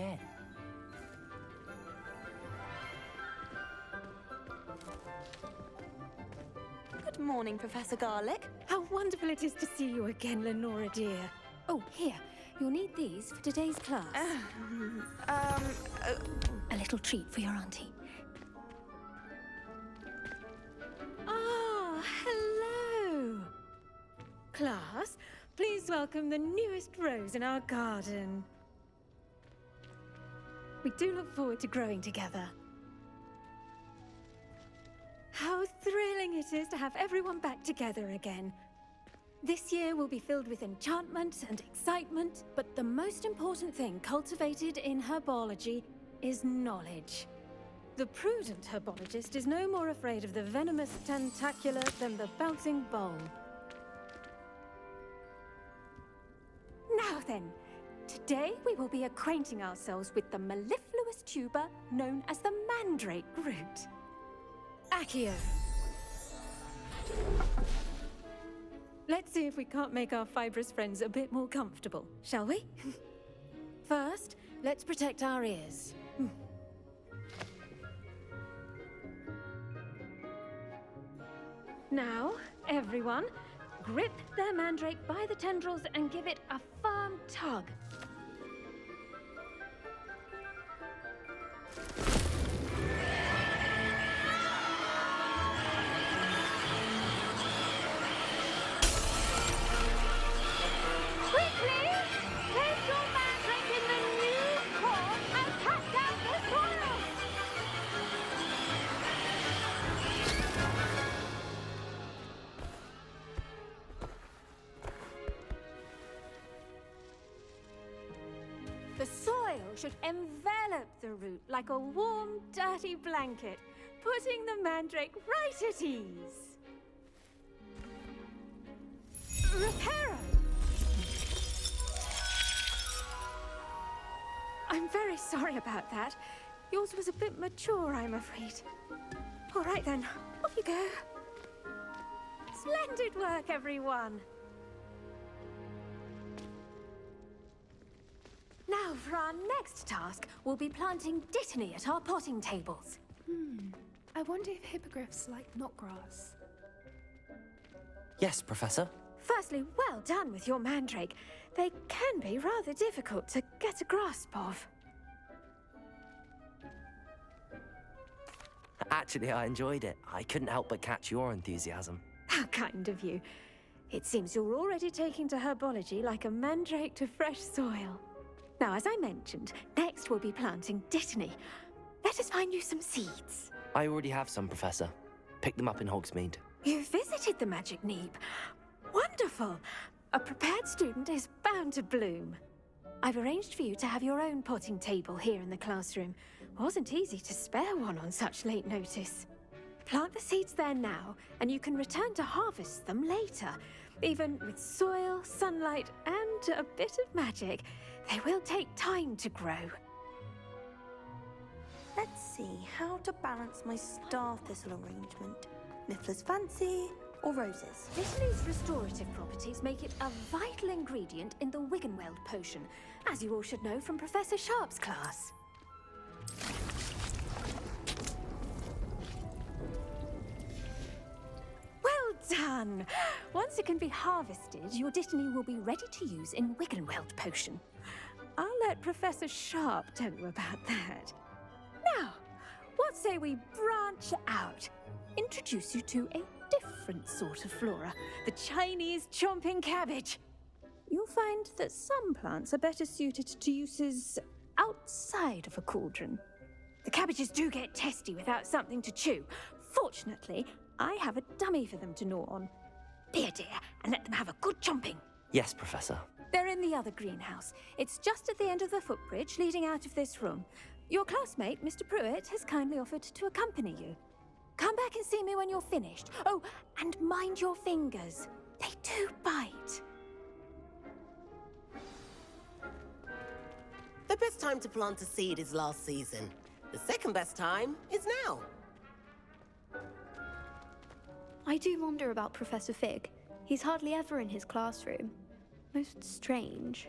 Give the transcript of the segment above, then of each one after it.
again. Good morning, Professor Garlick. How wonderful it is to see you again, Lenora dear. Oh, here. You'll need these for today's class. A little treat for your auntie. Ah, hello. Class, please welcome the newest rose in our garden. We do look forward to growing together. How thrilling it is to have everyone back together again. This year will be filled with enchantment and excitement, but the most important thing cultivated in herbology is knowledge. The prudent herbologist is no more afraid of the venomous tentacula than the bouncing bowl. Now then, today we will be acquainting ourselves with the mellifluous tuber known as the mandrake root. Accio. Let's see if we can't make our fibrous friends a bit more comfortable, shall we? First, let's protect our ears. Now, everyone, grip their mandrake by the tendrils and give it a firm tug. The soil should envelop the root like a warm, dirty blanket, putting the mandrake right at ease. Reparo! I'm very sorry about that. Yours was a bit mature, I'm afraid. All right then, off you go. Splendid work, everyone. Now, for our next task, we'll be planting dittany at our potting tables. I wonder if hippogriffs like knotgrass. Yes, Professor. Firstly, well done with your mandrake. They can be rather difficult to get a grasp of. Actually, I enjoyed it. I couldn't help but catch your enthusiasm. How kind of you. It seems you're already taking to herbology like a mandrake to fresh soil. Now, as I mentioned, next we'll be planting dittany. Let us find you some seeds. I already have some, Professor. Picked them up in Hogsmeade. You visited the Magic Neep. Wonderful! A prepared student is bound to bloom. I've arranged for you to have your own potting table here in the classroom. Wasn't easy to spare one on such late notice. Plant the seeds there now, and you can return to harvest them later. Even with soil, sunlight, and a bit of magic, they will take time to grow. Let's see how to balance my star thistle arrangement. Miffler's Fancy or roses? Dittany's restorative properties make it a vital ingredient in the Wiggenweld potion, as you all should know from Professor Sharp's class. Well done! Once it can be harvested, your dittany will be ready to use in Wiggenweld potion. I'll let Professor Sharp tell you about that. Now, what say we branch out? Introduce you to a different sort of flora, the Chinese chomping cabbage. You'll find that some plants are better suited to uses outside of a cauldron. The cabbages do get testy without something to chew. Fortunately, I have a dummy for them to gnaw on. Be a dear and let them have a good chomping. Yes, Professor. They're in the other greenhouse. It's just at the end of the footbridge leading out of this room. Your classmate, Mr. Pruitt, has kindly offered to accompany you. Come back and see me when you're finished. Oh, and mind your fingers. They do bite. The best time to plant a seed is last season. The second best time is now. I do wonder about Professor Fig. He's hardly ever in his classroom. Most strange.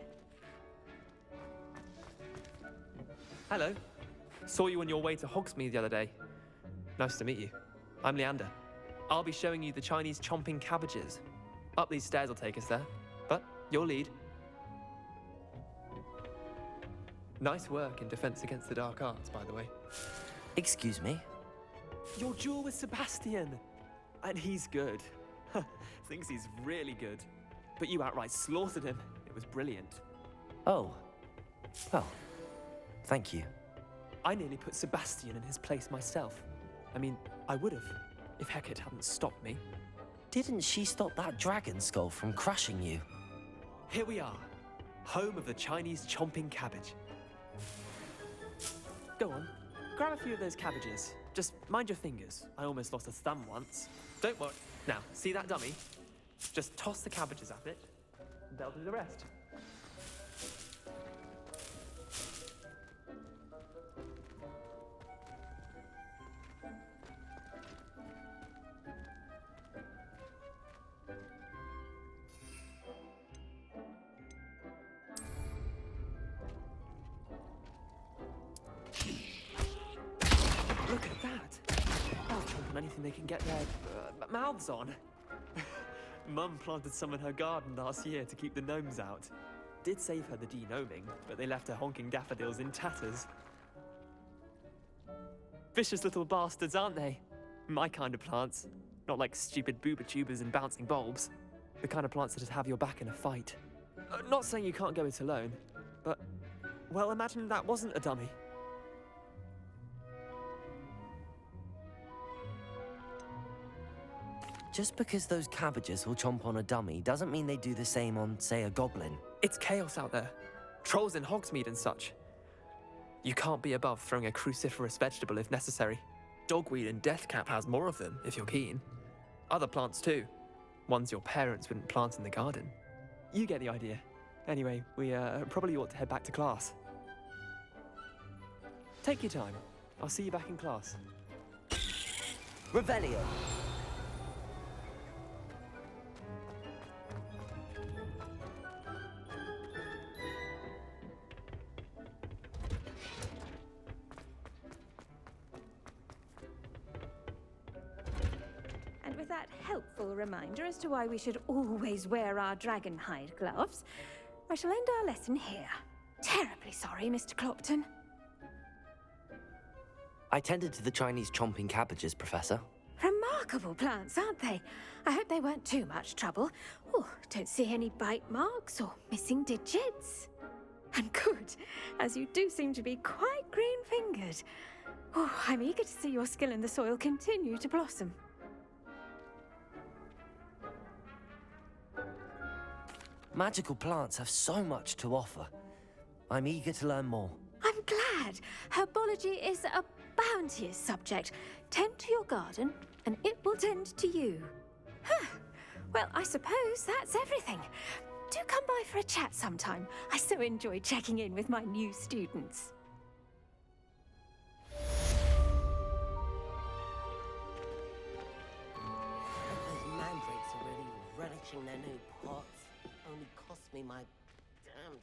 Hello. Saw you on your way to Hogsmeade the other day. Nice to meet you. I'm Leander. I'll be showing you the Chinese chomping cabbages. Up these stairs will take us there, but your lead. Nice work in Defense Against the Dark Arts, by the way. Excuse me? Your duel with Sebastian! And he's good. Thinks he's really good. But you outright slaughtered him. It was brilliant. Oh. Well, thank you. I nearly put Sebastian in his place myself. I mean, I would have, if Hecate hadn't stopped me. Didn't she stop that dragon skull from crushing you? Here we are, home of the Chinese chomping cabbage. Go on, grab a few of those cabbages. Just mind your fingers. I almost lost a thumb once. Don't worry. Now, see that dummy? Just toss the cabbages at it, and they'll do the rest. Look at that! They'll chomp on anything they can get their mouths on. Mum planted some in her garden last year to keep the gnomes out. Did save her the de-gnoming, but they left her honking daffodils in tatters. Vicious little bastards, aren't they? My kind of plants. Not like stupid booba tubers and bouncing bulbs. The kind of plants that'd have your back in a fight. Not saying you can't go it alone, but, well, imagine that wasn't a dummy. Just because those cabbages will chomp on a dummy doesn't mean they do the same on, say, a goblin. It's chaos out there. Trolls in Hogsmeade and such. You can't be above throwing a cruciferous vegetable if necessary. Dogweed and deathcap has more of them, if you're keen. Other plants too. Ones your parents wouldn't plant in the garden. You get the idea. Anyway, we probably ought to head back to class. Take your time. I'll see you back in class. Revelio! And with that helpful reminder as to why we should always wear our dragon hide gloves, I shall end our lesson here. Terribly sorry, Mr. Clopton. I tended to the Chinese chomping cabbages, Professor. Remarkable plants, aren't they? I hope they weren't too much trouble. Oh, don't see any bite marks or missing digits. And good, as you do seem to be quite green-fingered. Oh, I'm eager to see your skill in the soil continue to blossom. Magical plants have so much to offer. I'm eager to learn more. I'm glad. Herbology is a bounteous subject. Tend to your garden, and it will tend to you. Huh. Well, I suppose that's everything. Do come by for a chat sometime. I so enjoy checking in with my new students. Those mandrakes are really relishing their new pots. Only cost me my damned